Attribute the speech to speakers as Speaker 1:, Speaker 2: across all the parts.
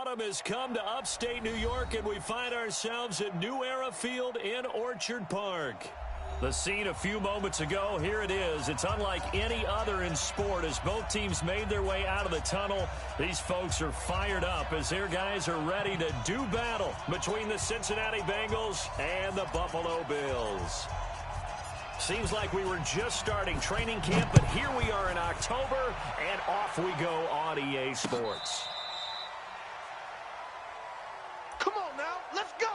Speaker 1: autumn has come to upstate New York, and we find ourselves at New Era Field in Orchard Park. The scene a few moments ago, here it is. It's unlike any other in sport as both teams made their way out of the tunnel. These folks are fired up as their guys are ready to do battle between the Cincinnati Bengals and the Buffalo Bills. Seems like we were just starting training camp, but here we are in October, and off we go on EA Sports.
Speaker 2: Come on now, let's go!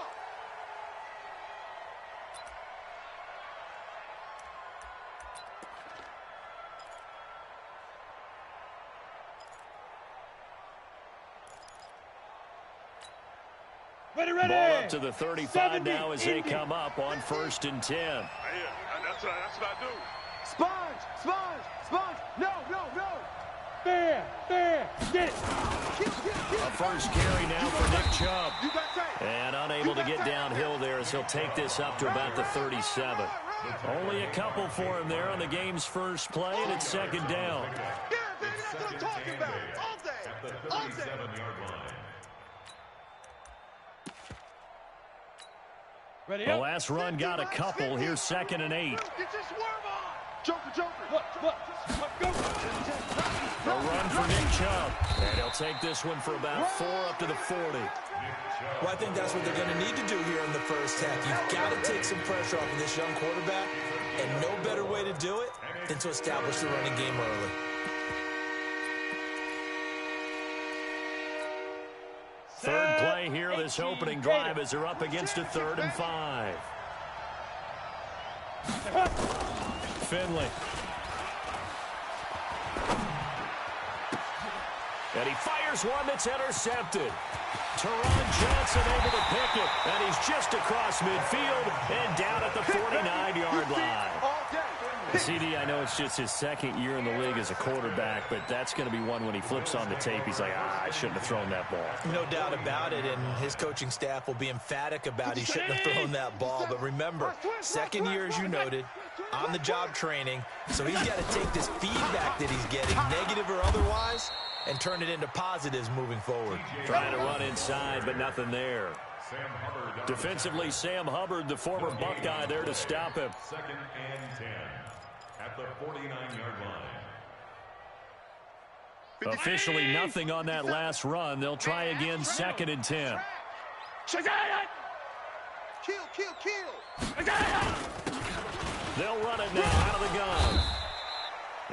Speaker 3: Ready, ready.
Speaker 1: Ball up to the 35 now as they come up on 1st and 10.
Speaker 2: Yeah, that's what I do. Sponge, sponge, sponge. No, no, no.
Speaker 3: Fair, get it.
Speaker 1: A first carry now for Nick Chubb. And unable to get downhill there as he'll take this up to about the 37. Only a couple for him there on the game's first play, and it's 2nd down.
Speaker 2: Yeah, baby, that's what I'm talking about. All day. All day.
Speaker 3: Ready
Speaker 1: The
Speaker 3: up.
Speaker 1: last run got a couple. Here's 2nd and 8.
Speaker 2: Get your swerve on. Joker.
Speaker 3: What? Go.
Speaker 1: A run for Nick Chubb. And he'll take this one for about 4 up to the 40.
Speaker 4: Well, I think that's what they're going to need to do here in the first half. You've got to take some pressure off of this young quarterback, and no better way to do it than to establish the running game early.
Speaker 1: Third play here, this opening drive as they're up against a 3rd and 5. Finley. And he fires one that's intercepted. Teron Johnson able to pick it, and he's just across midfield and down at the 49-yard line. CD, I know it's just his 2nd year in the league as a quarterback, but that's going to be one when he flips on the tape. He's like, I shouldn't have thrown that ball.
Speaker 4: No doubt about it, and his coaching staff will be emphatic about he shouldn't have thrown that ball. But remember, 2nd year, as you noted, on-the-job training, so he's got to take this feedback that he's getting, negative or otherwise, and turn it into positives moving forward.
Speaker 1: Trying to run inside, but nothing there. Defensively, Sam Hubbard, the former Buckeye, there to stop him.
Speaker 5: 2nd and 10 at the 49-yard line.
Speaker 1: Officially nothing on that last run. They'll try again 2nd and 10.
Speaker 2: Kill.
Speaker 1: They'll run it now out of the gun.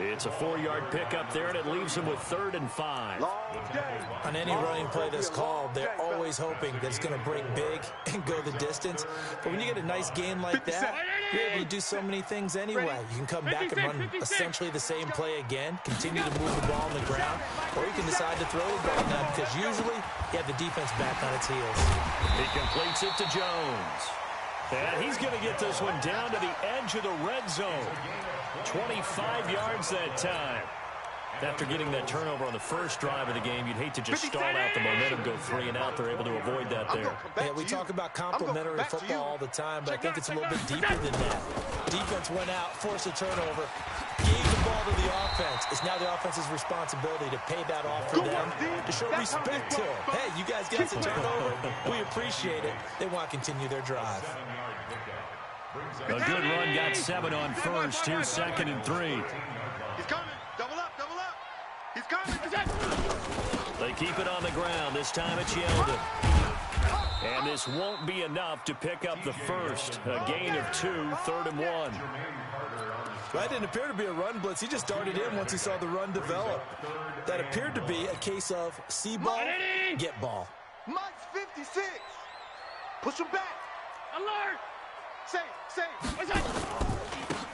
Speaker 1: It's a 4-yard pickup there, and it leaves them with 3rd and 5.
Speaker 4: On any running play that's called, they're always hoping that it's going to break big and go the distance. But when you get a nice game like that, you're able to do so many things anyway. You can come back and run essentially the same play again, continue to move the ball on the ground, or you can decide to throw the ball now because usually you have the defense back on its heels.
Speaker 1: He completes it to Jones. And he's going to get this one down to the edge of the red zone. 25 yards that time. After getting that turnover on the first drive of the game, you'd hate to just stall out the momentum, go 3 and out. They're able to avoid that there.
Speaker 4: Yeah, we talk about complementary football all the time, but I think it's a little bit deeper than that. Defense went out, forced a turnover, gave the ball to the offense. It's now the offense's responsibility to pay that off for them, to show respect to them. Hey, you guys got the turnover. We appreciate it. They want to continue their drive.
Speaker 1: A good run, got 7 on first. Here's 2nd and 3.
Speaker 2: He's coming. Double up. He's coming.
Speaker 1: They keep it on the ground. This time it's Yeldon. And this won't be enough to pick up the first. A gain of 2, 3rd and 1.
Speaker 4: Well, that didn't appear to be a run blitz. He just darted in once he saw the run develop. That appeared to be a case of see ball, get ball.
Speaker 2: Mike's 56. Push him back.
Speaker 3: Alert.
Speaker 2: Say.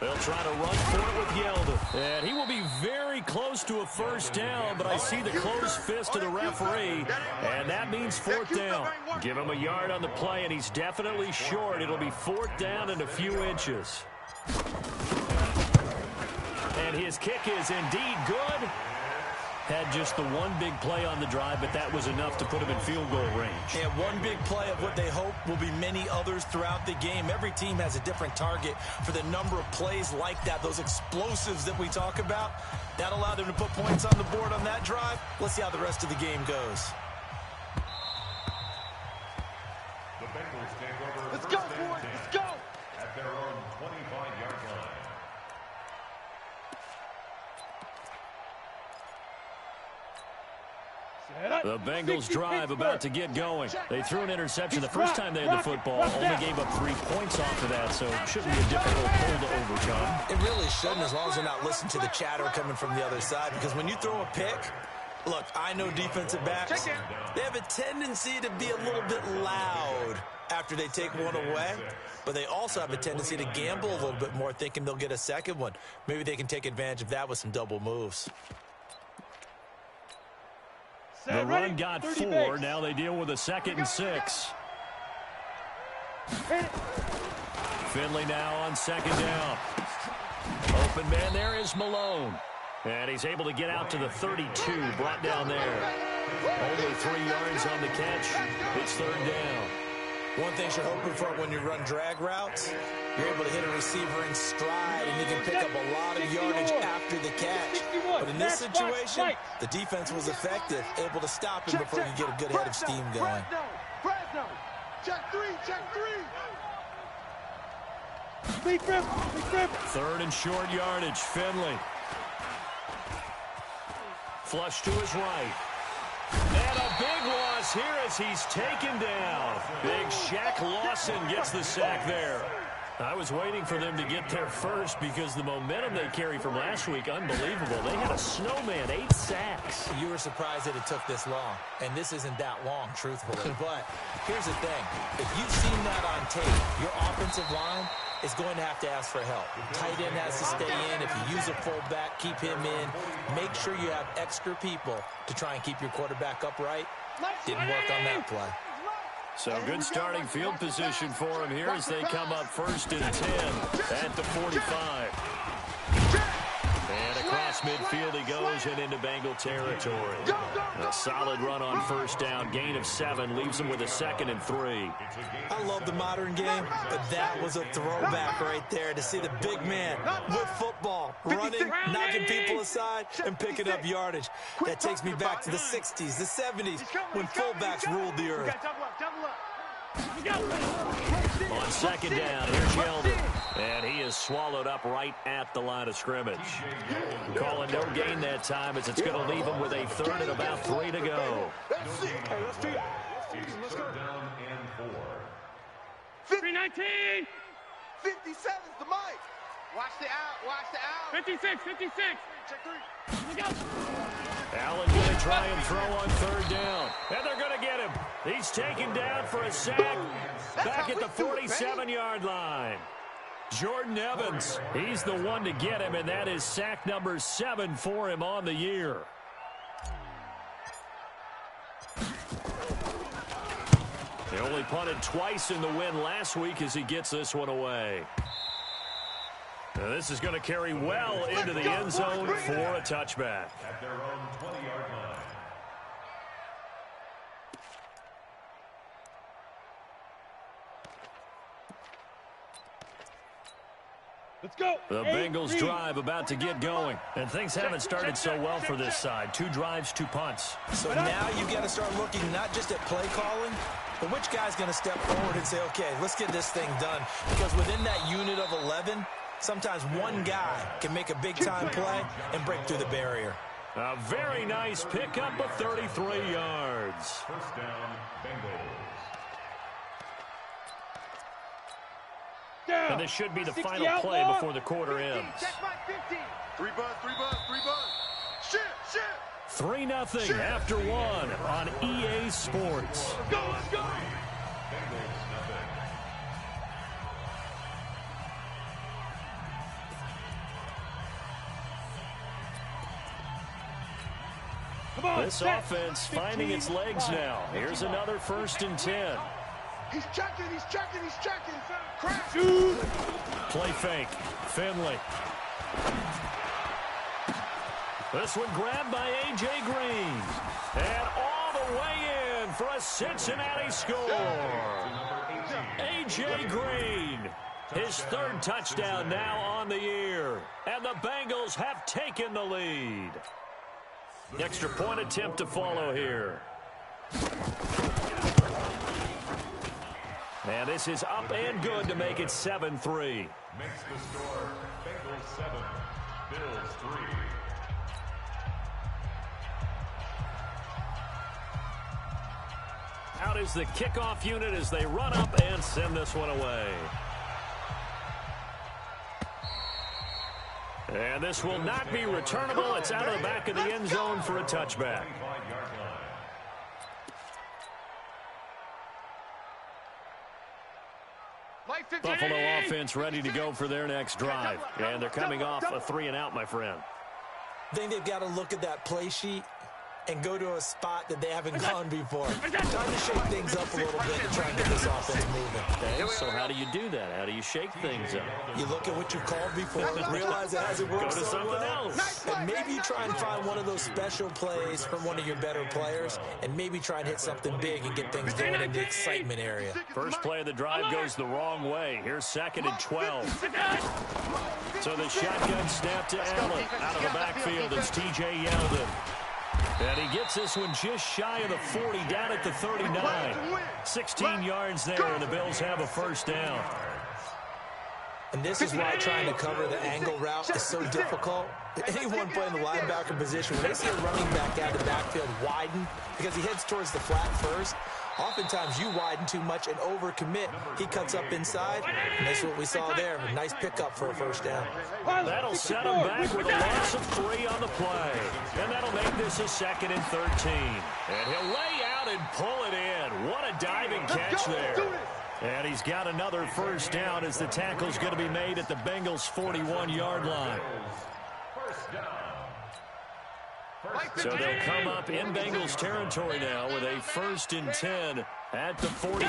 Speaker 1: They'll try to run for it with Yeldon. And he will be very close to a first down, but I see the closed fist of the referee, and that means 4th down. Give him a yard on the play, and he's definitely short. It'll be 4th down and a few inches. And his kick is indeed good. Had just the one big play on the drive, but that was enough to put him in field goal range.
Speaker 4: And one big play of what they hope will be many others throughout the game. Every team has a different target for the number of plays like that, those explosives that we talk about. That allowed them to put points on the board on that drive. Let's see how the rest of the game goes.
Speaker 1: The Bengals drive about to get going. They threw an interception the first time they had the football, only gave up 3 points off of that, so it shouldn't be a difficult pull to overcome.
Speaker 4: It really shouldn't, as long as they're not listening to the chatter coming from the other side, because when you throw a pick, look, I know defensive backs, they have a tendency to be a little bit loud after they take one away, but they also have a tendency to gamble a little bit more, thinking they'll get a second one. Maybe they can take advantage of that with some double moves.
Speaker 1: The run got 4. Now they deal with a 2nd and 6. Finley now on 2nd down. Open man there is Malone. And he's able to get out to the 32, brought down there. Only 3 yards on the catch. It's 3rd down.
Speaker 4: One thing you're hoping for when you run drag routes, you're able to hit a receiver in stride, and you can pick up a lot of yardage after the catch. But in this situation, the defense was effective, able to stop him before you get a good head of steam going.
Speaker 2: Check 3, check 3.
Speaker 1: 3rd and short yardage, Finley. Flush to his right. And a big loss here as he's taken down. Big Shaq Lawson gets the sack there. I was waiting for them to get there first because the momentum they carry from last week, unbelievable. They had a snowman, 8 sacks.
Speaker 4: You were surprised that it took this long, and this isn't that long, truthfully. But here's the thing. If you've seen that on tape, your offensive line is going to have to ask for help. Tight end has to stay in. If you use a fullback, keep him in. Make sure you have extra people to try and keep your quarterback upright. Didn't work on that play.
Speaker 1: So good starting field position for him here as they come up 1st and 10 at the 45. And across midfield he goes and into Bengal territory. A solid run on 1st down. Gain of 7 leaves him with a 2nd and 3.
Speaker 4: I love the modern game, but that was a throwback right there to see the big man with football, running, knocking people aside, and picking up yardage. That takes me back to the 60s, the 70s, when fullbacks ruled the earth.
Speaker 1: On 2nd down, here's Yeldon. And he is swallowed up right at the line of scrimmage. Calling no gain that time as it's going to leave him with a 3rd and about 3 to go.
Speaker 2: Let's do it. Let's go.
Speaker 3: 319.
Speaker 2: 57's the mic. Watch the out. Watch the out.
Speaker 3: 56.
Speaker 2: Check 3.
Speaker 1: Allen going to try and throw on 3rd down. And they're going to get him. He's taken down for a sack back at the 47-yard line. Jordan Evans, he's the one to get him, and that is sack number 7 for him on the year. They only punted twice in the win last week as he gets this one away. Now this is going to carry well into the end zone for a touchback.
Speaker 5: At their own 20-yard line.
Speaker 3: Let's go.
Speaker 1: The Bengals drive about to get going. And things haven't started so well for this side. 2 drives, 2 punts.
Speaker 4: So now you've got to start looking not just at play calling, but which guy's going to step forward and say, okay, let's get this thing done. Because within that unit of 11, sometimes one guy can make a big-time play and break through the barrier.
Speaker 1: A very nice pickup of 33 yards.
Speaker 5: 1st down, Bengals.
Speaker 1: And this should be the final play before the quarter ends.
Speaker 2: Check my 50. 3 buzz. Shit.
Speaker 1: 3-0 after 1 on EA Sports.
Speaker 3: Let's go.
Speaker 5: Bengals nothing.
Speaker 3: Come on.
Speaker 1: This offense finding its legs now. Here's another 1st and 10.
Speaker 2: He's checking. Crash.
Speaker 1: Play fake. Finley. This one grabbed by A.J. Green. And all the way in for a Cincinnati score. A.J. Green. His 3rd touchdown now on the year. And the Bengals have taken the lead. Extra point attempt to follow here. And this is up and good to make it 7-3.
Speaker 5: Makes the score Bengals 7, Bills 3.
Speaker 1: Out is the kickoff unit as they run up and send this one away. And this will not be returnable. It's out of the back of the end zone for a touchback. Buffalo offense ready to go for their next drive. And they're coming off a 3-and-out, my friend.
Speaker 4: I think they've got to look at that play sheet and go to a spot that they haven't gone before. Time to shake things up a little bit and try and get this offense moving.
Speaker 1: Okay, so how do you do that? How do you shake things up?
Speaker 4: You look at what you've called before, realize it hasn't worked
Speaker 1: Go to
Speaker 4: so
Speaker 1: something
Speaker 4: well,
Speaker 1: else.
Speaker 4: and maybe you try and find one of those special plays from one of your better players, and maybe try and hit something big and get things going in the excitement area.
Speaker 1: First play of the drive goes the wrong way. Here's 2nd and 12. So the shotgun snap to Allen. Out of the backfield, it's T.J. Yeldon. And he gets this one just shy of the 40, down at the 39. 16 yards there, and the Bills have a first down.
Speaker 4: And this is why trying to cover the angle route is so difficult. Anyone playing the linebacker position, when they see a running back out of the backfield widen because he heads towards the flat first, oftentimes you widen too much and overcommit. He cuts up inside, and that's what we saw there. A nice pickup for a first down.
Speaker 1: That'll set him back with a loss of 3 on the play. And that'll make this a 2nd and 13. And he'll lay out and pull it in. What a diving catch there. And he's got another first down as the tackle's going to be made at the Bengals' 41-yard line. So they'll come up in Bengals territory now with a 1st and 10 at the 41.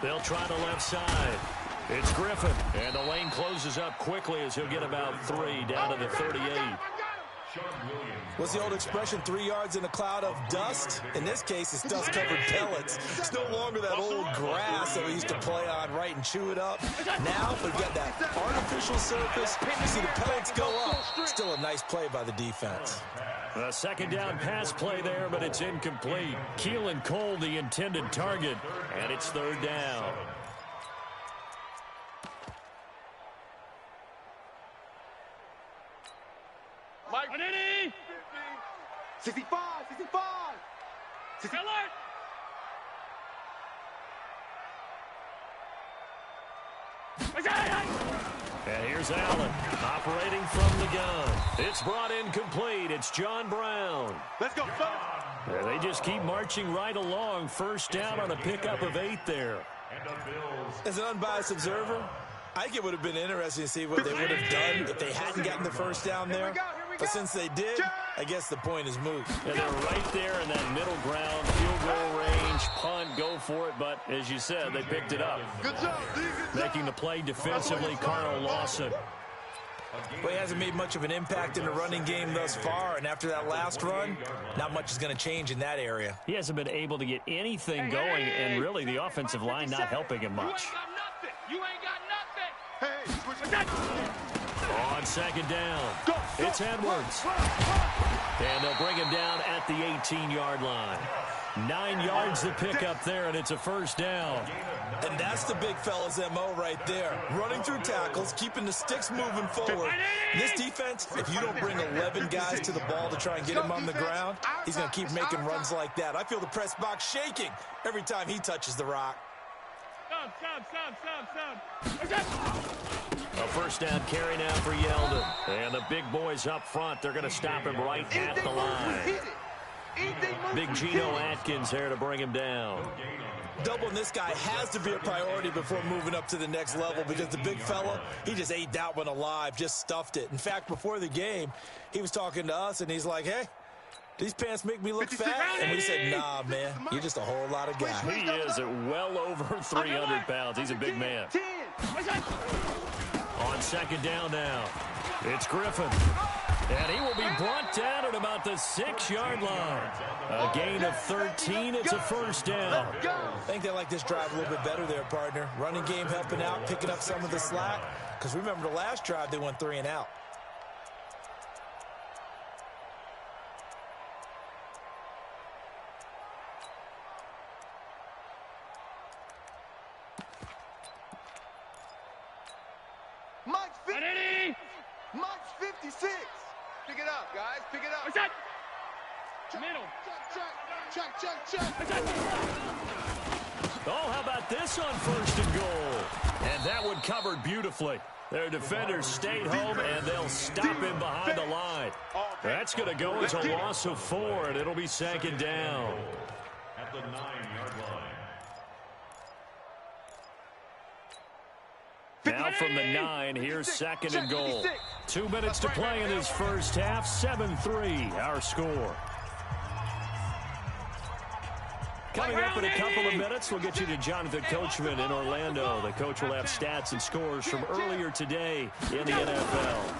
Speaker 1: They'll try the left side. It's Griffin, and the lane closes up quickly as he'll get about 3 down to the 38.
Speaker 4: What's the old expression, 3 yards in a cloud of dust? In this case, it's dust-covered pellets. It's no longer that old grass that we used to play on, right, and chew it up. Now we've got that artificial surface. You see the pellets go up. Still a nice play by the defense.
Speaker 1: A 2nd down pass play there, but it's incomplete. Keelan Cole, the intended target, and it's 3rd down.
Speaker 2: Mike. 65, 65.
Speaker 1: And here's Allen, operating from the gun. It's brought in complete. It's John Brown.
Speaker 2: Let's go, son.
Speaker 1: And they just keep marching right along. First down on a pickup of 8 there.
Speaker 4: As an unbiased observer, I think it would have been interesting to see what they would have done if they hadn't gotten the first down there. But since they did, I guess the point is moot.
Speaker 1: And they're right there in that middle ground, field goal range, punt, go for it. But as you said, they picked it up.
Speaker 2: Good job, D.
Speaker 1: Making the play defensively, Carl Lawson.
Speaker 4: Well, he hasn't made much of an impact in the running game thus far, and after that last run, not much is going to change in that area.
Speaker 1: He hasn't been able to get anything going, and really the offensive line not helping him much.
Speaker 3: You ain't got nothing.
Speaker 2: Hey, switch.
Speaker 1: On 2nd down, it's Edwards. And they'll bring him down at the 18-yard line. 9 yards to pick up there, and it's a first down.
Speaker 4: And that's the big fella's MO right there. Running through tackles, keeping the sticks moving forward. This defense, if you don't bring 11 guys to the ball to try and get him on the ground, he's going to keep making runs like that. I feel the press box shaking every time he touches the rock.
Speaker 1: A first down carry now for Yeldon. And the big boys up front, they're going to stop him right at the line. Big Geno Atkins there to bring him down.
Speaker 4: Doubling this guy has to be a priority before moving up to the next level because the big fella, he just ate that one alive, just stuffed it. In fact, before the game, he was talking to us, and he's like, hey, these pants make me look fat? And we said, nah, man, you're just a whole lot of guy.
Speaker 1: He is at well over 300 pounds. He's a big man. On 2nd down now, it's Griffin. And he will be brought down at about the 6-yard line. A gain of 13. It's a first down.
Speaker 4: I think they like this drive a little bit better there, partner. Running game helping out, picking up some of the slack. Because remember the last drive, they went 3 and out.
Speaker 2: Mike's 56. Pick it up, guys. Pick it up.
Speaker 3: What's that? Middle.
Speaker 1: Oh, how about this on 1st and goal? And that one covered beautifully. Their defenders stayed home, and they'll stop him behind the line. That's going to go as a loss of 4, and it'll be 2nd down.
Speaker 5: At the 9-yard line.
Speaker 1: Now from the 9, here's 2nd and goal. 2 minutes to play in this first half. 7-3, our score. Coming up in a couple of minutes, we'll get you to Jonathan Coachman in Orlando. The coach will have stats and scores from earlier today in the NFL.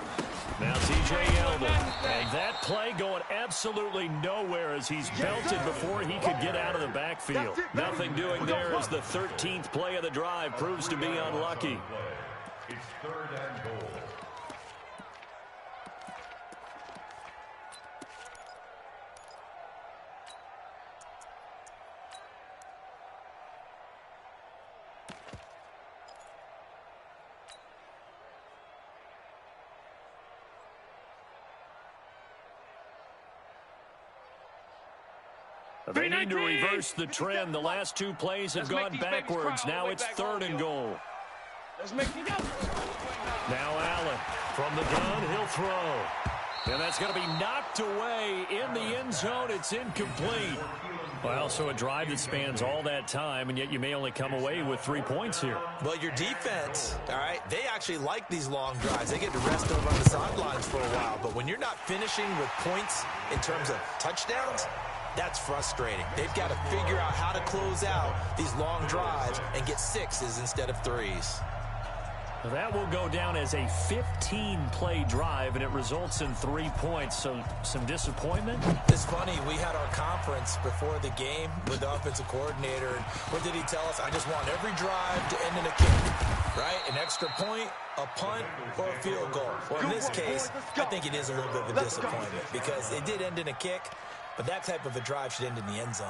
Speaker 1: Now T.J. Yeldon, and that play going absolutely nowhere as he's belted before he could get out of the backfield. Nothing doing there as the 13th play of the drive proves to be unlucky.
Speaker 5: It's 3rd and goal.
Speaker 1: They need to reverse the trend. The last 2 plays have gone backwards. Now it's 3rd and goal.
Speaker 3: Let's make it go.
Speaker 1: Now Allen from the gun, he'll throw. And that's going to be knocked away in the end zone. It's incomplete. Well, so a drive that spans all that time, and yet you may only come away with 3 points here.
Speaker 4: Well, your defense, all right, they actually like these long drives. They get to rest over on the sidelines for a while. But when you're not finishing with points in terms of touchdowns, that's frustrating. They've got to figure out how to close out these long drives and get 6s instead of 3s.
Speaker 1: That will go down as a 15-play drive, and it results in 3 points. So some disappointment.
Speaker 4: It's funny. We had our conference before the game with the offensive coordinator. And what did he tell us? I just want every drive to end in a kick, right? An extra point, a punt, or a field goal. Well, in this case, I think it is a little bit of a disappointment because it did end in a kick. But that type of a drive should end in the end zone.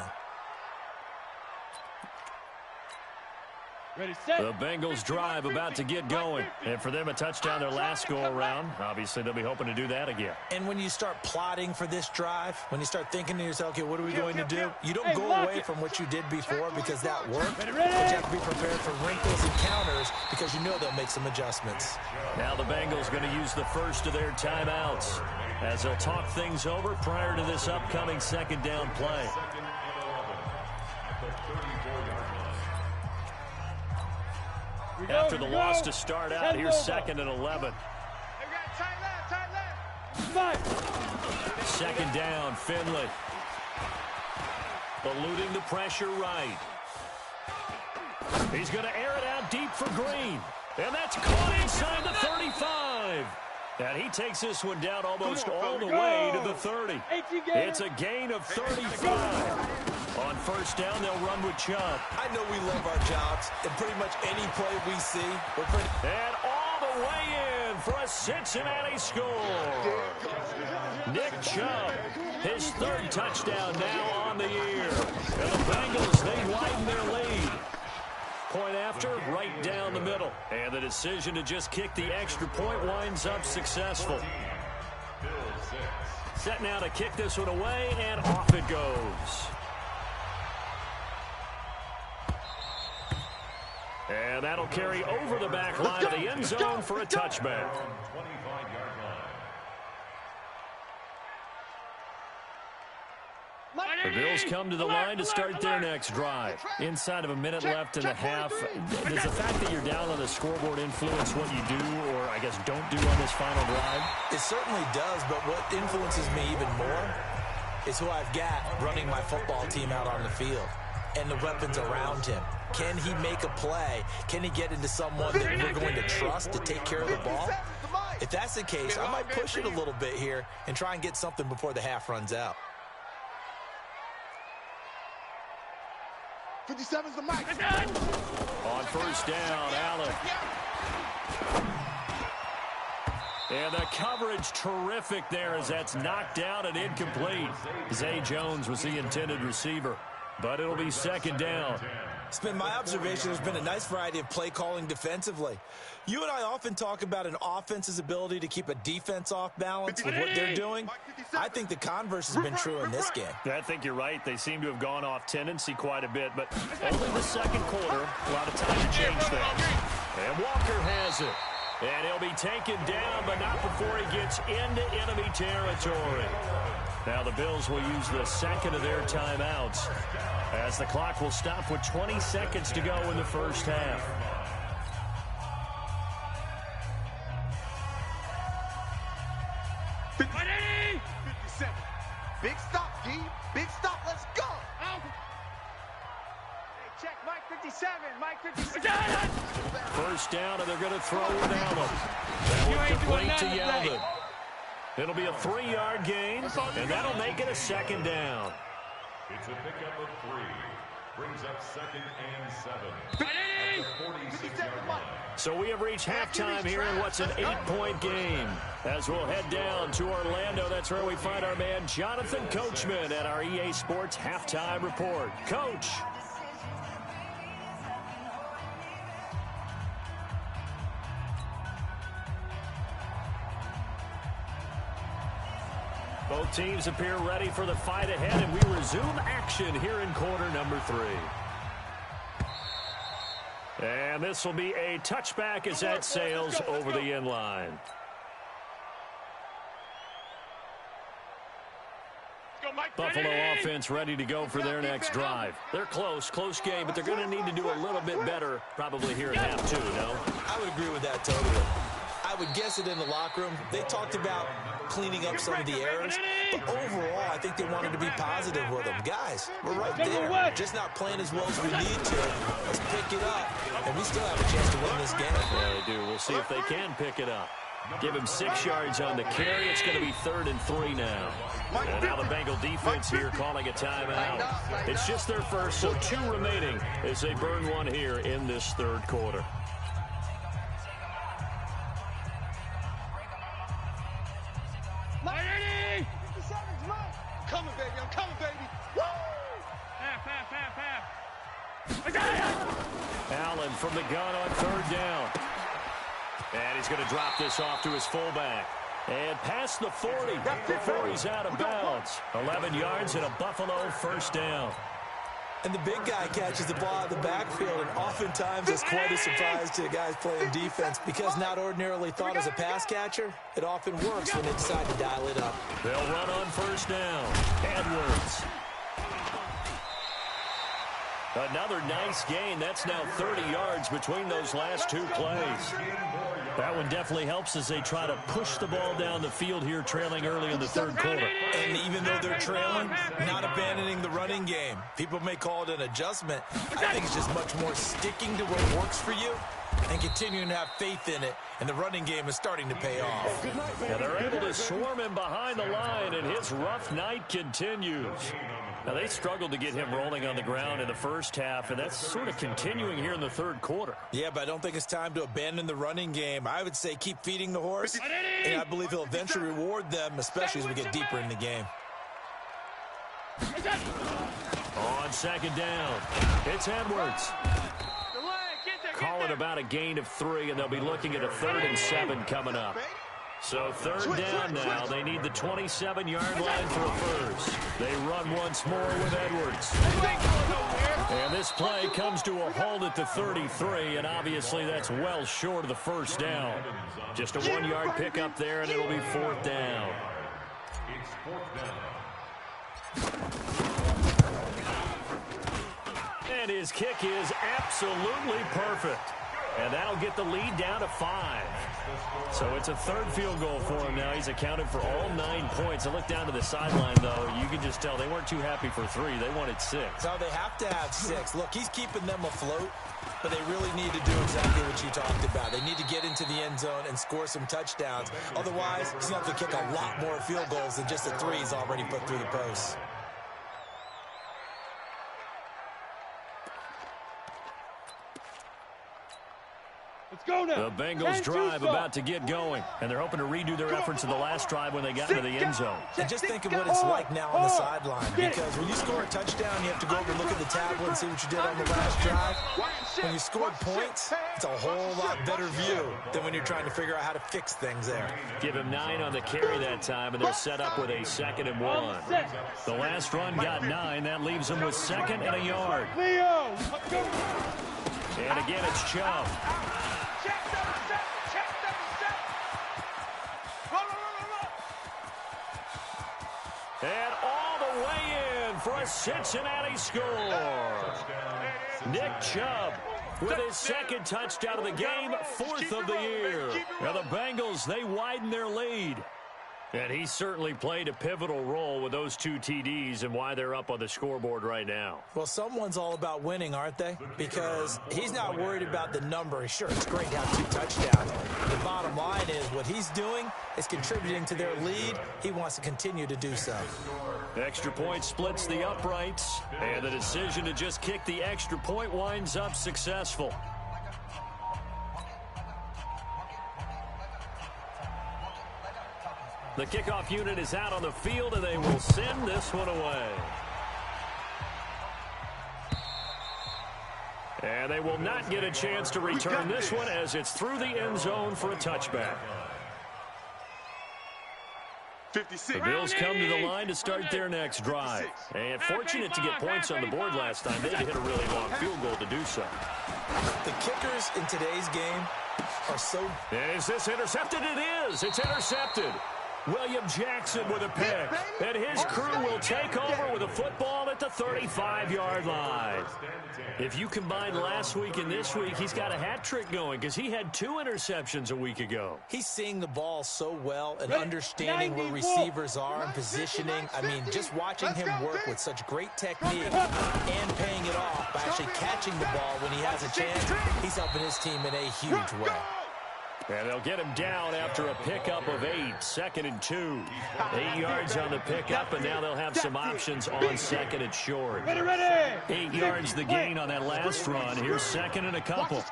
Speaker 3: Ready, set.
Speaker 1: The Bengals drive about to get going. And for them, a touchdown their last go-around. Obviously, they'll be hoping to do that again.
Speaker 4: And when you start plotting for this drive, when you start thinking to yourself, okay, what are we going to do? You don't go away from what you did before because that worked. But you have to be prepared for wrinkles and counters because you know they'll make some adjustments.
Speaker 1: Now the Bengals going to use the first of their timeouts as they'll talk things over prior to this upcoming 2nd down play. After the loss to start out, here's 2nd and 11. 2nd down, Finley. Eluding the pressure right. He's going to air it out deep for Green. And that's caught inside the 35. And he takes this one down almost all the way to the 30. It's a gain of 35. On 1st down, they'll run with Chubb.
Speaker 4: I know we love our jobs, and pretty much any play we see, we're pretty...
Speaker 1: And all the way in for a Cincinnati score. Nick Chubb, his 3rd touchdown now on the year. And the Bengals, they widen their lead. Point after, right down the middle. And the decision to just kick the extra point winds up successful. Set now to kick this one away, and off it goes. And that'll carry over the back line of the end zone for a touchback. The Bills come to the line to start their next drive. Inside of a minute left in the half, does the fact that you're down on the scoreboard influence what you do or, I guess, don't do on this final drive?
Speaker 4: It certainly does, but what influences me even more is who I've got running my football team out on the field and the weapons around him. Can he make a play? Can he get into someone that we're going to trust to take care of the ball? If that's the case, I might push it a little bit here and try and get something before the half runs out.
Speaker 2: 57's the mic.
Speaker 1: On 1st down, Allen. And the coverage terrific there as that's knocked down and incomplete. Zay Jones was the intended receiver, but it'll be 2nd down.
Speaker 4: It's been my observation there's been a nice variety of play calling defensively. You and I often talk about an offense's ability to keep a defense off balance with what they're doing. I think the converse has been true in this game.
Speaker 1: Yeah, I think you're right. They seem to have gone off tendency quite a bit, but only the second quarter. A lot of time to change things. And Walker has it. And he'll be taken down, but not before he gets into enemy territory. Now the Bills will use the second of their timeouts as the clock will stop with 20 seconds to go in the first half.
Speaker 2: Big stop, G. Big stop. Let's go.
Speaker 3: Hey, check Mike 57. Mike 57.
Speaker 1: First down, and they're going to throw with Allen. That will complete to Yeldon. It'll be a 3-yard gain, and that'll make it a second down.
Speaker 5: It's a pickup of 3. Brings up 2nd and 7.
Speaker 1: So we have reached halftime here in what's an 8-point game. As we'll head down to Orlando, that's where we find our man Jonathan Coachman at our EA Sports Halftime Report. Coach. Both teams appear ready for the fight ahead, and we resume action here in quarter number 3. And this will be a touchback as that sails over the end line. Buffalo offense ready to go for their next drive. They're close game, but they're going to need to do a little bit better probably here in half 2, no?
Speaker 4: I would agree with that totally. I would guess it in the locker room. They talked about cleaning up some of the errors, but overall, I think they wanted to be positive with them. Guys, we're right there. Just not playing as well as we need to. Let's pick it up, and we still have a chance to win this game.
Speaker 1: Yeah, they do. We'll see if they can pick it up. Give him 6 yards on the carry. It's going to be 3rd and 3 now. And now the Bengal defense here calling a timeout. It's just their first, so 2 remaining as they burn one here in this 3rd quarter.
Speaker 2: Coming, baby. I'm coming, baby. Woo!
Speaker 3: Half.
Speaker 1: Allen from the gun on 3rd down. And he's going to drop this off to his fullback. And past the 40 before he's out of bounds. 11 yards and a Buffalo first down.
Speaker 4: And the big guy catches the ball out of the backfield, and oftentimes it's quite a surprise to the guys playing defense because not ordinarily thought as a pass catcher, it often works when they decide to dial it up.
Speaker 1: They'll run on first down. Edwards. Another nice gain. That's now 30 yards between those last 2 plays. That one definitely helps as they try to push the ball down the field here, trailing early in the 3rd quarter.
Speaker 4: And even though they're trailing, not abandoning the running game. People may call it an adjustment. I think it's just much more sticking to what works for you and continuing to have faith in it. And the running game is starting to pay off.
Speaker 1: Yeah, they're able to swarm him behind the line, and his rough night continues. Now, they struggled to get him rolling on the ground in the first half, and that's sort of continuing here in the 3rd quarter.
Speaker 4: Yeah, but I don't think it's time to abandon the running game. I would say keep feeding the horse, and I believe he'll eventually reward them, especially as we get deeper in the game.
Speaker 1: On 2nd down, it's Edwards. Call it about a gain of 3, and they'll be looking at a 3rd and 7 coming up. So 3rd down now. They need the 27-yard line for a first. They run once more with Edwards. And this play comes to a halt at the 33, and obviously that's well short of the first down. Just a 1-yard pickup there, and it'll be 4th down.
Speaker 5: It's 4th down.
Speaker 1: And his kick is absolutely perfect. And that'll get the lead down to 5. So it's a 3rd field goal for him now. He's accounted for all 9 points. I look down to the sideline, though. You can just tell they weren't too happy for 3. They wanted 6.
Speaker 4: No, they have to have 6. Look, he's keeping them afloat, but they really need to do exactly what you talked about. They need to get into the end zone and score some touchdowns. Otherwise, he's going to have to kick a lot more field goals than just the 3 he's already put through the posts.
Speaker 2: Let's go now.
Speaker 1: The Bengals drive about to get going, and they're hoping to redo their efforts in the last drive when they got into the end zone.
Speaker 4: And just think of what it's like now on the sideline, because when you score a touchdown, you have to go over and look at the tablet and see what you did on the last drive. When you scored points, it's a whole lot better view than when you're trying to figure out how to fix things there.
Speaker 1: Give him 9 on the carry that time, and they're set up with a 2nd and 1. The last run got 9. That leaves them with 2nd and a yard.
Speaker 2: Leo,
Speaker 1: And again, it's Chubb. And all the way in for a Cincinnati score. Nick Chubb with his 2nd touchdown of the game, 4th of the year. Now the Bengals, they widen their lead. And he certainly played a pivotal role with those 2 TDs and why they're up on the scoreboard right now.
Speaker 4: Well, someone's all about winning, aren't they? Because he's not worried about the number. Sure, it's great to have 2 touchdowns. The bottom line is what he's doing is contributing to their lead. He wants to continue to do so.
Speaker 1: Extra point splits the uprights, and the decision to just kick the extra point winds up successful. The kickoff unit is out on the field, and they will send this one away. And they will not get a chance to return this one as it's through the end zone for a touchback.
Speaker 2: 56.
Speaker 1: The Bills come to the line to start their next drive. And fortunate to get points on the board last time. They had to hit a really long field goal to do so.
Speaker 4: The kickers in today's game are so...
Speaker 1: Is this intercepted? It is. It's intercepted. William Jackson with a pick. And his crew will take over with a football at the 35-yard line. If you combine last week and this week, he's got a hat trick going because he had 2 interceptions a week ago.
Speaker 4: He's seeing the ball so well and understanding where receivers are and positioning. I mean, just watching him work with such great technique and paying it off by actually catching the ball when he has a chance, he's helping his team in a huge way.
Speaker 1: And they'll get him down after a pickup of 8, 2nd and 2. 8 yards on the pickup, and now they'll have some options on 2nd and short. 8 yards the gain on that last run. Here's 2nd and a couple.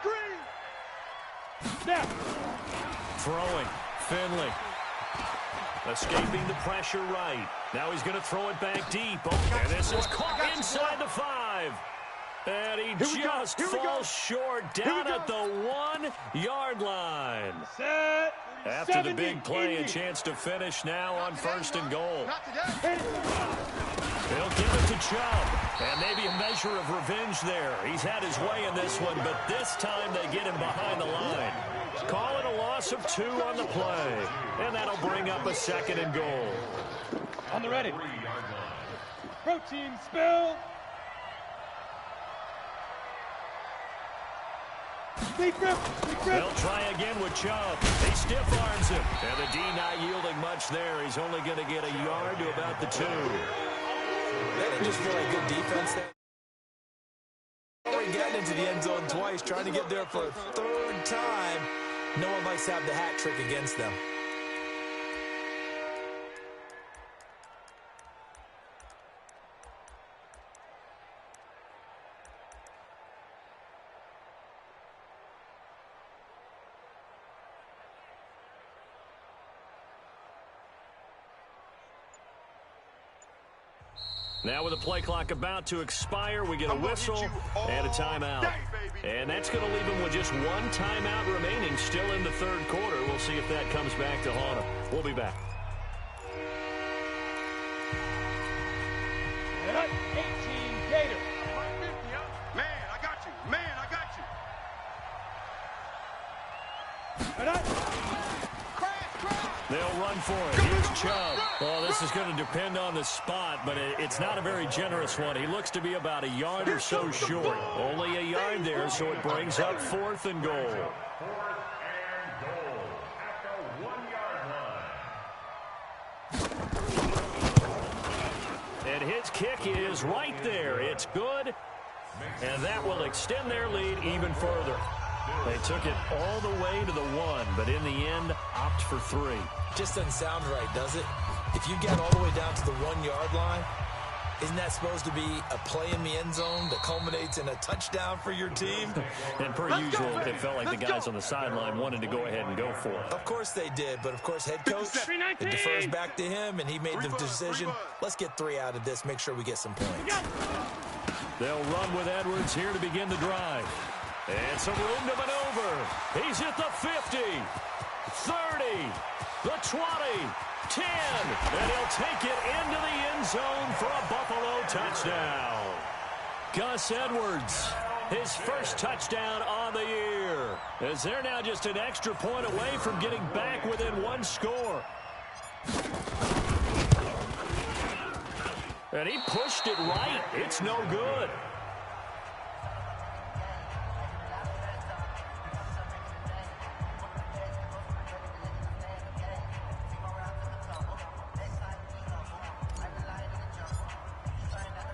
Speaker 1: Throwing, Finley. Escaping the pressure right. Now he's going to throw it back deep. Oh, and this is caught inside the 5. And he just falls short down at the 1-yard line. After the big play, a chance to finish now on 1st and goal. They'll give it to Chubb. And maybe a measure of revenge there. He's had his way in this one, but this time they get him behind the line. Call it a loss of 2 on the play. And that'll bring up a 2nd and goal.
Speaker 2: On the ready. Protein spill.
Speaker 1: They'll try again with Chubb. He stiff arms him. And the D not yielding much there. He's only going to get a yard to about the 2.
Speaker 4: They didn't just feel like good defense there. Already getting into the end zone twice, trying to get there for a 3rd time. No one likes to have the hat trick against them.
Speaker 1: Now with the play clock about to expire, we get a whistle and a timeout. And that's going to leave them with just 1 timeout remaining still in the 3rd quarter. We'll see if that comes back to haunt them. We'll be back.
Speaker 2: 18 Gator. Man, I got you. Man, I got you.
Speaker 1: They'll run for it. Here's Chubb. Well, this is going to depend on the spot, but it's not a very generous one. He looks to be about a yard or so short. Only a yard there, so it brings up 4th and goal.
Speaker 5: 4th and goal at the 1-yard line.
Speaker 1: And his kick is right there. It's good, and that will extend their lead even further. They took it all the way to the 1, but in the end, opt for 3.
Speaker 4: Just doesn't sound right, does it? If you get all the way down to the 1-yard line, Isn't that supposed to be a play in the end zone that culminates in a touchdown for your team?
Speaker 1: And per usual, it felt like the guys on the sideline wanted to go ahead and go for it.
Speaker 4: Of course they did, but of course head coach, it defers back to him, and he made the decision. Let's get 3 out of this, make sure we get some points.
Speaker 1: They'll run with Edwards here to begin the drive. And some room to maneuver. He's at the 50, 30, the 20, 10, and he'll take it into the end zone for a Buffalo touchdown. Gus Edwards, his first touchdown on the year, as they're now just an extra point away from getting back within 1 score. And he pushed it right. It's no good.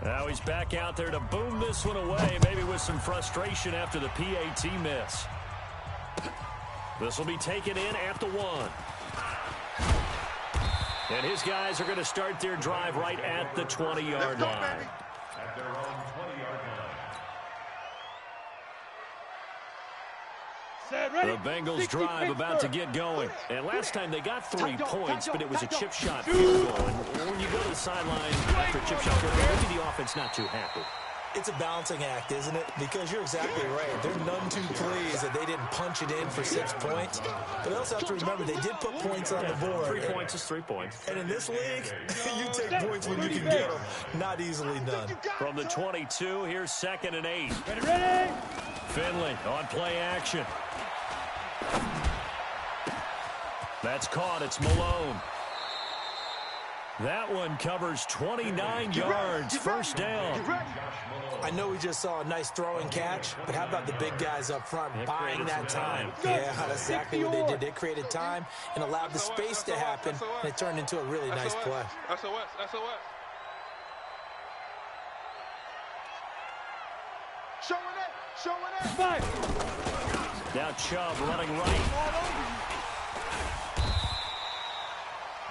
Speaker 1: Now he's back out there to boom this one away, maybe with some frustration after the PAT miss. This will be taken in at the 1. And his guys are going to start their drive right at the 20-yard line.
Speaker 5: At their own 20-yard line.
Speaker 1: The Bengals drive about to get going. And last time they got 3 points, but it was a chip shot field goal. And when you go to the sideline after a chip shot field goal, maybe the offense not too happy.
Speaker 4: It's a balancing act, isn't it? Because you're exactly right. They're none too pleased that they didn't punch it in for 6 points. But they also have to remember they did put points on the board.
Speaker 1: 3 points is 3 points.
Speaker 4: And in this league, you take points when you can get them. Not easily done.
Speaker 1: From the 22, here's 2nd and 8.
Speaker 3: Ready?
Speaker 1: Finley on play action. That's caught. It's Malone. That one covers 29 yards. First down.
Speaker 4: I know we just saw a nice throwing catch, but how about the big guys up front buying that time? Yeah, that's exactly what they did. They created time and allowed the space to happen, and it turned into a really nice play.
Speaker 2: SOS. Showing it.
Speaker 3: 5.
Speaker 1: Now Chubb running right.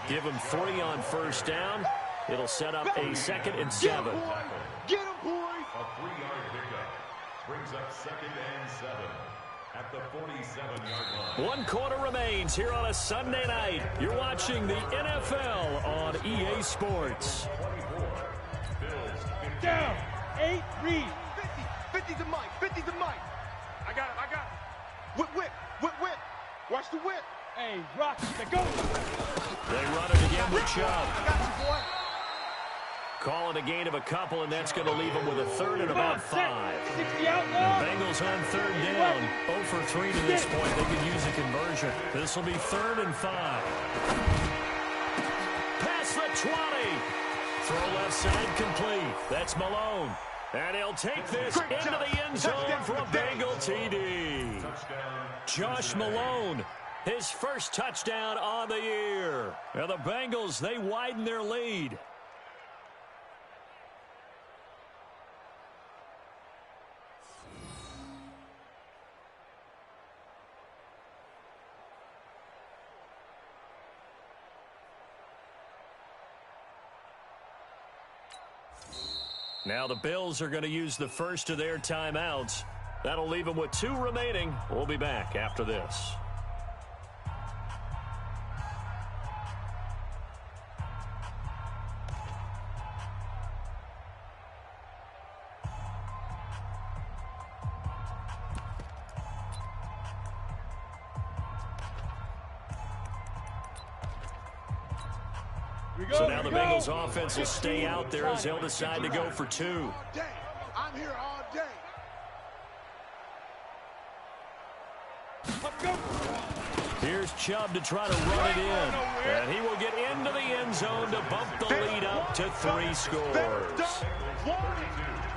Speaker 1: Give him 3 on first down. It'll set up a 2nd and 7.
Speaker 2: Get him, boy.
Speaker 5: A 3-yard pickup brings up 2nd and 7 at the 47-yard line.
Speaker 1: 1 quarter remains here on a Sunday night. You're watching the NFL on EA Sports.
Speaker 5: 24. Bills 15.
Speaker 3: Down. 8. Reed.
Speaker 2: 50 to Mike. I got it. Whip. Watch the whip.
Speaker 3: Hey, Rock, let's go.
Speaker 1: They run it again with Chubb.
Speaker 2: I got you, boy.
Speaker 1: Calling a gain of a couple, and that's going to leave them with a 3rd and about 5.
Speaker 3: 60 out
Speaker 1: The
Speaker 3: now.
Speaker 1: Bengals on 3rd down. 0 for 3 to this point. They could use a conversion. This will be 3rd and 5. Past the 20. Throw left side complete. That's Malone. And he'll take this into the end zone for a Bengal TD. Josh Malone, his first touchdown on the year. And the Bengals, they widen their lead. Now the Bills are going to use the first of their timeouts. That'll leave them with 2 remaining. We'll be back after this. So now the Bengals offense will stay out there as they'll decide to go for 2.
Speaker 2: I'm here all day.
Speaker 3: Let's go.
Speaker 1: Here's Chubb to try to run it in. And he will get into the end zone to bump the lead up to 3 scores.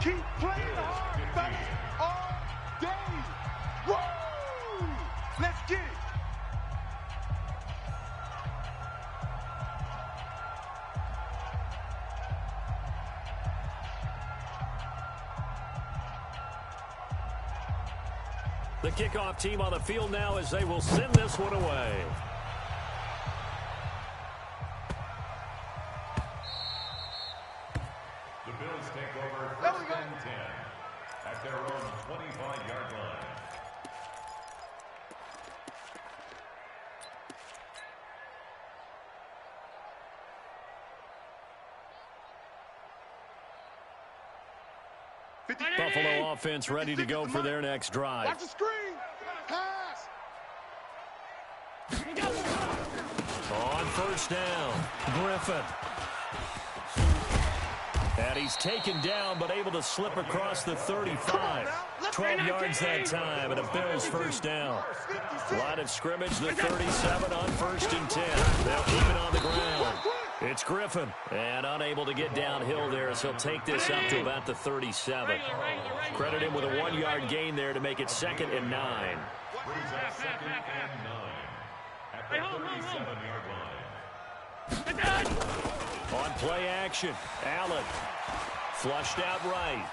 Speaker 2: Keep playing hard, fellas, all day. Woo! Let's get it.
Speaker 1: The kickoff team on the field now as they will send this one away.
Speaker 5: their own 25-yard line.
Speaker 1: Buffalo offense ready to go for their next drive.
Speaker 2: Watch the screen. Pass.
Speaker 1: On first down, Griffin. And he's taken down, but able to slip across the 35. 12 yards that time, and a Bills first down. Line of scrimmage, the 37 on 1st and 10. They'll keep it on the ground. It's Griffin, and unable to get downhill there, so he'll take this up to about the 37. Credit him with a 1-yard gain there to make it 2nd and 9.
Speaker 5: Brings up 2nd and 9 at the 37-yard line.
Speaker 1: On play action, Allen flushed out right.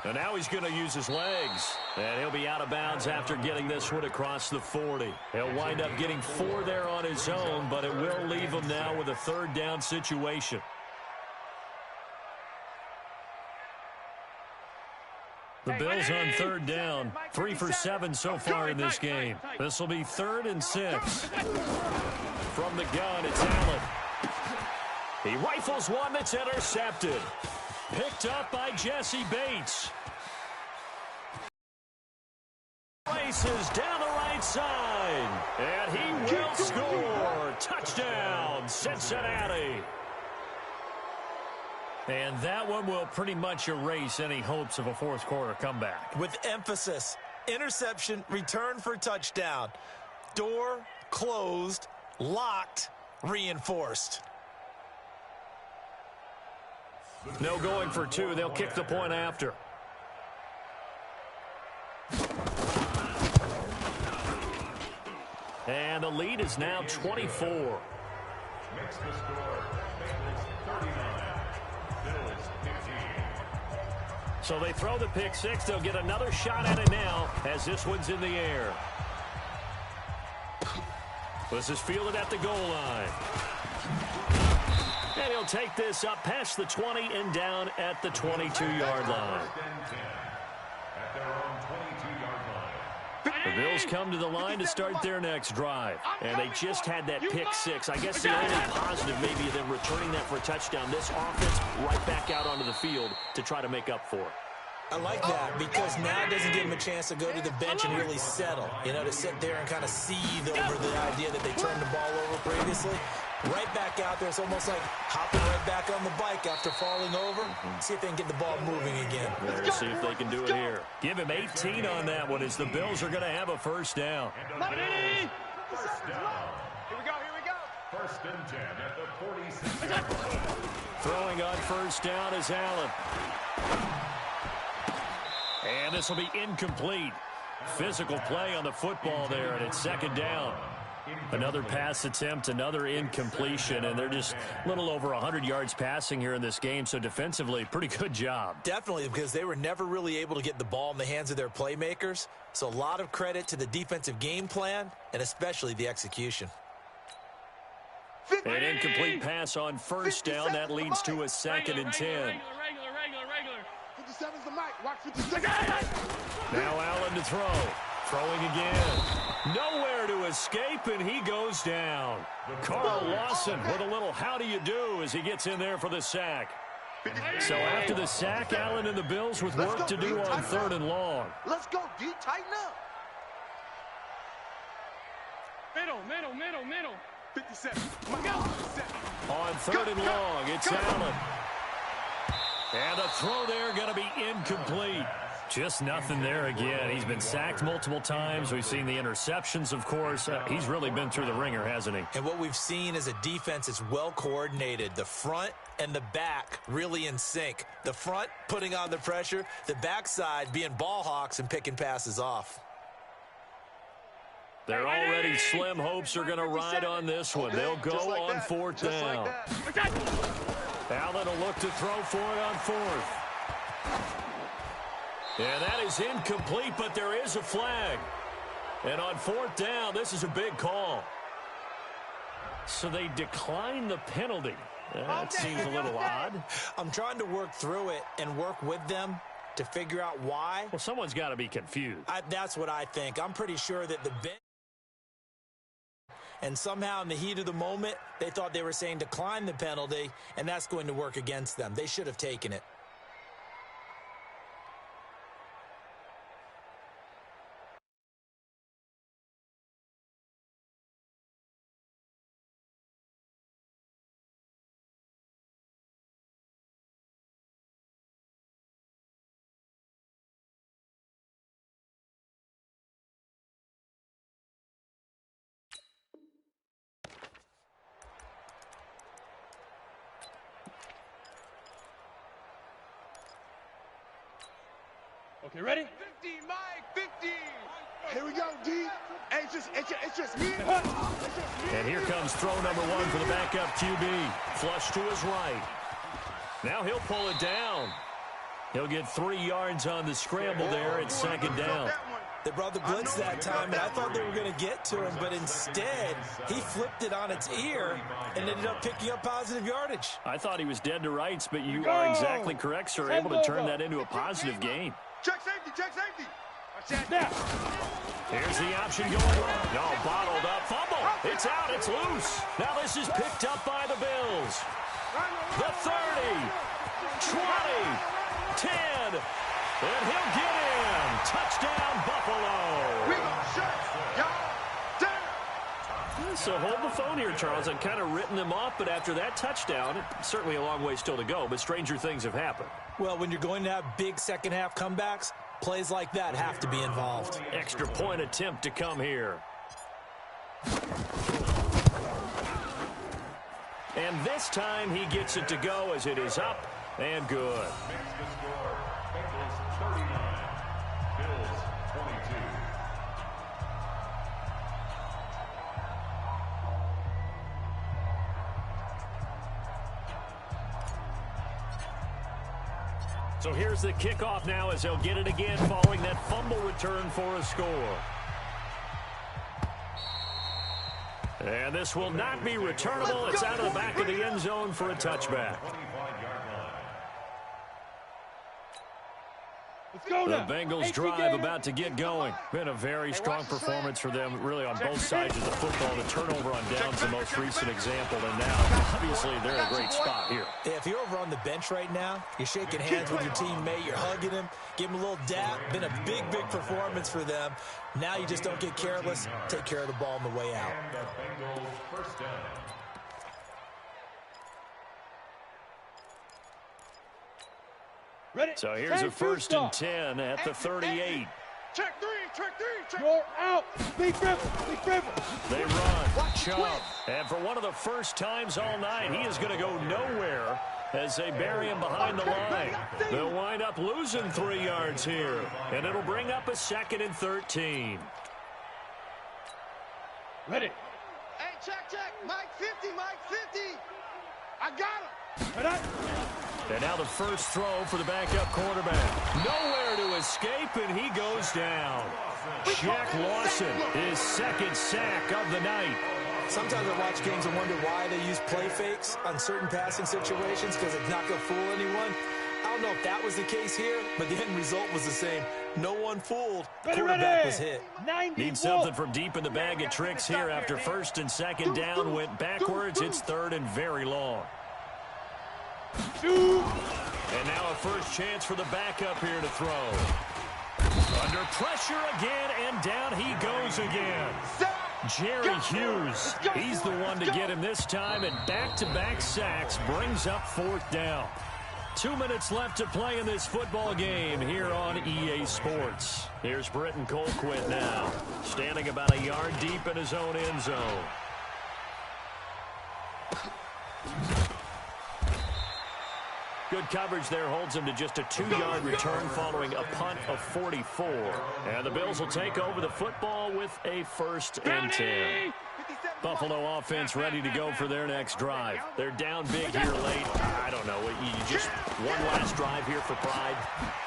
Speaker 1: And now he's going to use his legs. And he'll be out of bounds after getting this one across the 40. He'll wind up getting 4 there on his own, but it will leave him now with a 3rd down situation. The Bills on 3rd down, 3 for 7 so far in this game. This will be 3rd and 6. From the gun, it's Allen. He rifles one that's intercepted. Picked up by Jesse Bates. Races down the right side. And he will score. Touchdown, Cincinnati. And that one will pretty much erase any hopes of a 4th quarter comeback.
Speaker 4: With emphasis, interception, return for touchdown. Door closed, locked, reinforced.
Speaker 1: No going for 2. They'll kick the point after. And the lead is now 24.
Speaker 5: Makes the score. Bengals 39. Bills 15.
Speaker 1: So they throw the pick 6. They'll get another shot at it now as this one's in the air. This is fielded at the goal line. And he'll take this up past the 20 and down at the 22-yard line.
Speaker 5: At their own 22-yard line.
Speaker 1: The Bills come to the line to start their next drive. And they just had that pick 6. I guess the only positive maybe of them returning that for a touchdown. This offense right back out onto the field to try to make up for it.
Speaker 4: I like that because now it doesn't give them a chance to go to the bench and really settle. You know, to sit there and kind of seethe over the idea that they turned the ball over previously. Right back out there. It's almost like hopping right back on the bike after falling over. See if they can get the ball moving again.
Speaker 1: Let's see if they can do it here. Give him 18 on that one as the Bills are going to have a first down.
Speaker 5: First down.
Speaker 2: Here we go, here we go.
Speaker 5: 1st and 10 at the 46-yard line.
Speaker 1: Throwing on first down is Allen. And this will be incomplete. Physical play on the football there, and it's 2nd down. Another pass attempt, another incompletion, and they're just a little over 100 yards passing here in this game, so defensively, pretty good job.
Speaker 4: Definitely, because they were never really able to get the ball in the hands of their playmakers. So a lot of credit to the defensive game plan, and especially the execution.
Speaker 1: An incomplete pass on first down. That leads to a 2nd and 10.
Speaker 2: 57's the mic. Watch 56.
Speaker 1: Now Allen to throw. Throwing again. Nowhere to escape, and he goes down. Carl Lawson with a little how do you do as he gets in there for the sack. So after the sack, Allen and the Bills with work to do on 3rd and long.
Speaker 2: Let's go, D. Tighten up.
Speaker 3: Middle.
Speaker 2: 57.
Speaker 1: On 3rd and long, it's Allen. And the throw there going to be incomplete. Just nothing there again. He's been sacked multiple times. We've seen the interceptions, of course. He's really been through the ringer, hasn't he?
Speaker 4: And what we've seen is a defense that's well coordinated. The front and the back really in sync. The front putting on the pressure. The backside being ball hawks and picking passes off.
Speaker 1: Their already slim hopes are going to ride on this one. They'll go on 4th down. Allen will look to throw for it on 4th. And that is incomplete, but there is a flag. And on 4th down, this is a big call. So they decline the penalty. That seems a little odd.
Speaker 4: I'm trying to work through it and work with them to figure out why.
Speaker 1: Well, someone's got to be confused.
Speaker 4: That's what I think. I'm pretty sure that the bench, and somehow in the heat of the moment, they thought they were saying decline the penalty, and that's going to work against them. They should have taken it.
Speaker 3: Okay, ready?
Speaker 2: 50, Mike, 50. Here we go, D. Hey, it's just me.
Speaker 1: And here comes throw number one for the backup QB. Flush to his right. Now he'll pull it down. He'll get 3 yards on the scramble there. It's second down.
Speaker 4: They brought the blitz that time, and I thought they were going to get to him, but instead, he flipped it on its ear and ended up picking up positive yardage.
Speaker 1: I thought he was dead to rights, but you are exactly correct, sir. Able to turn that into a positive gain.
Speaker 2: Check safety, check safety.
Speaker 1: Here's the option going long. No, bottled up. Fumble. It's out. It's loose. Now this is picked up by the Bills. The 30, 20, 10, and he'll get in. Touchdown, Buffalo.
Speaker 2: We gonna shut y'all down.
Speaker 1: So hold the phone here, Charles. I've kind of written them off, but after that touchdown, certainly a long way still to go, but stranger things have happened.
Speaker 4: Well, when you're going to have big second-half comebacks, plays like that have to be involved.
Speaker 1: Extra point attempt to come here. And this time he gets it to go as it is up and good.
Speaker 5: Bengals 39, Bills 22.
Speaker 1: So here's the kickoff now as they'll get it again following that fumble return for a score. And this will not be returnable. It's out of the back of the end zone for a touchback.
Speaker 5: 25-yard line.
Speaker 3: Let's go
Speaker 1: The
Speaker 3: now.
Speaker 1: Bengals drive about to get going. Been a very strong performance for them, really, on both sides of the football. The turnover on downs the most recent example, and now, obviously, they're in a great spot here.
Speaker 4: If you're over on the bench right now, you're shaking hands with your teammate, you're hugging him, give him a little dap. Been a big, big performance for them. Now you just don't get careless. Take care of the ball on the way out.
Speaker 5: And the Bengals first down.
Speaker 3: Ready?
Speaker 1: So here's a first and 10 at the 38.
Speaker 2: Check three, check.
Speaker 3: You're out. Big river, big river.
Speaker 1: They run. Chump. And for one of the first times all night, he is going to go nowhere as they bury him behind the line. They'll wind up losing 3 yards here, and it'll bring up a 2nd and 13.
Speaker 3: Ready?
Speaker 2: Hey, check. Mike 50, Mike 50. I got him.
Speaker 3: Ready?
Speaker 1: And now the first throw for the backup quarterback. Nowhere to escape, and he goes down. Jack Lawson, his 2nd sack of the night.
Speaker 4: Sometimes I watch games and wonder why they use play fakes on certain passing situations because it's not going to fool anyone. I don't know if that was the case here, but the end result was the same. No one fooled. Quarterback was hit.
Speaker 1: Need something from deep in the bag of tricks here after 1st and 2nd down went backwards. It's 3rd and very long. And now a first chance for the backup here to throw. Under pressure again, and down he goes again. Jerry Hughes, he's the one to get him this time, and back-to-back sacks brings up 4th down. 2 minutes left to play in this football game here on EA Sports. Here's Britton Colquitt now, standing about a yard deep in his own end zone. Good coverage there holds him to just a 2-yard return following a punt of 44. And the Bills will take over the football with a 1st and 10. Buffalo offense ready to go for their next drive. They're down big here late. I don't know. You just one last drive here for pride.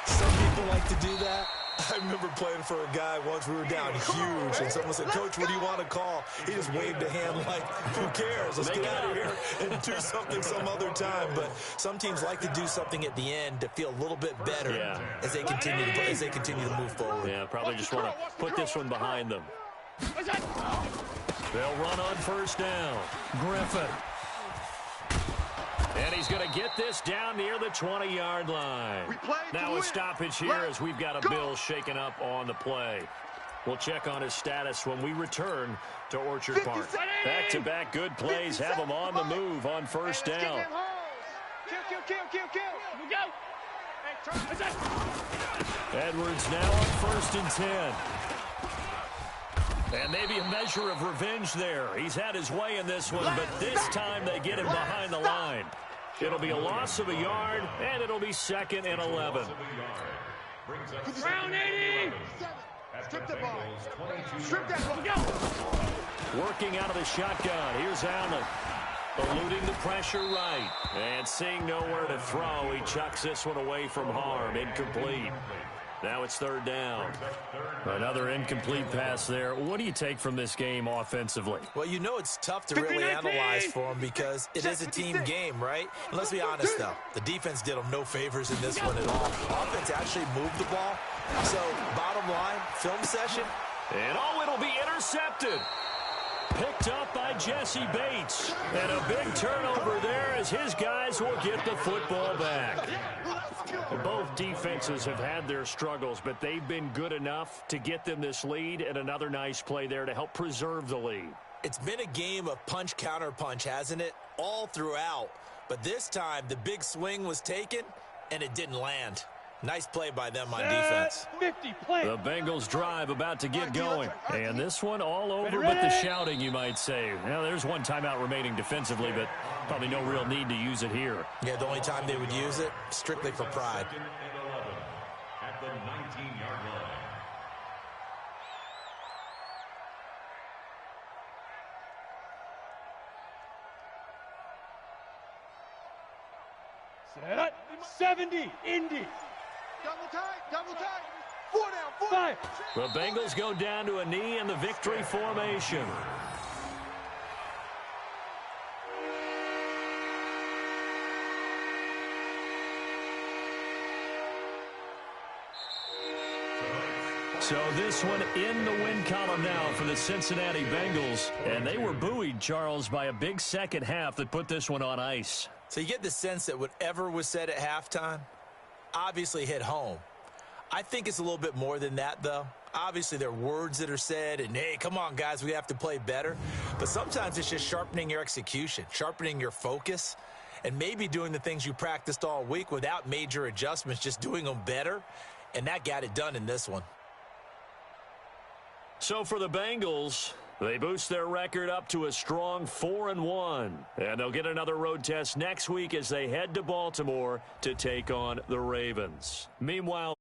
Speaker 4: Some people like to do that. I remember playing for a guy once. We were down huge, and someone said, "Coach, what do you want to call?" He just waved a hand like, "Who cares? Let's get out of here and do something some other time." But some teams like to do something at the end to feel a little bit better as they continue to play, as they continue to move forward.
Speaker 1: Yeah, probably just want to put this one behind them. They'll run on first down. Griffin. And he's going to get this down near the 20-yard line. Now a stoppage here as we've got a Bill shaken up on the play. We'll check on his status when we return to Orchard Park. Back-to-back good plays have them on the move on first down. Edwards now on 1st and 10. And maybe a measure of revenge there. He's had his way in this one, but this time they get him behind the line. It'll be a loss of a yard, and it'll be 2nd and 11.
Speaker 2: Round 80! Strip the ball. Strip that ball. Go!
Speaker 1: Working out of the shotgun. Here's Allen. Eluding the pressure right. And seeing nowhere to throw, he chucks this one away from harm. Incomplete. Now it's 3rd down. Another incomplete pass there. What do you take from this game offensively?
Speaker 4: Well, you know it's tough to really analyze for them because it is a team game, right? And let's be honest, though. The defense did them no favors in this one at all. Offense actually moved the ball. So, bottom line, film session.
Speaker 1: And it'll be intercepted. Picked up by Jesse Bates. And a big turnover there as his guys will get the football back. Both defenses have had their struggles, but they've been good enough to get them this lead, and another nice play there to help preserve the lead.
Speaker 4: It's been a game of punch-counter-punch, hasn't it? All throughout. But this time, the big swing was taken, and it didn't land. Nice play by them on defense.
Speaker 3: 50 play.
Speaker 1: The Bengals drive about to get going. And this one all over but the shouting, you might say. Now, there's one timeout remaining defensively, but probably no real need to use it here.
Speaker 4: Yeah, the only time they would use it, strictly for pride.
Speaker 5: At the 19-yard line.
Speaker 3: Set. 70. Indy.
Speaker 2: Double tight. 4 down,
Speaker 3: 5.
Speaker 1: The Bengals go down to a knee in the victory formation. So this one in the win column now for the Cincinnati Bengals. And they were buoyed, Charles, by a big second half that put this one on ice.
Speaker 4: So you get the sense that whatever was said at halftime obviously hit home. I think it's a little bit more than that, though. Obviously, there are words that are said, and, hey, come on, guys, we have to play better. But sometimes it's just sharpening your execution, sharpening your focus, and maybe doing the things you practiced all week without major adjustments, just doing them better. And that got it done in this one.
Speaker 1: So for the Bengals, they boost their record up to a strong 4-1. And they'll get another road test next week as they head to Baltimore to take on the Ravens. Meanwhile,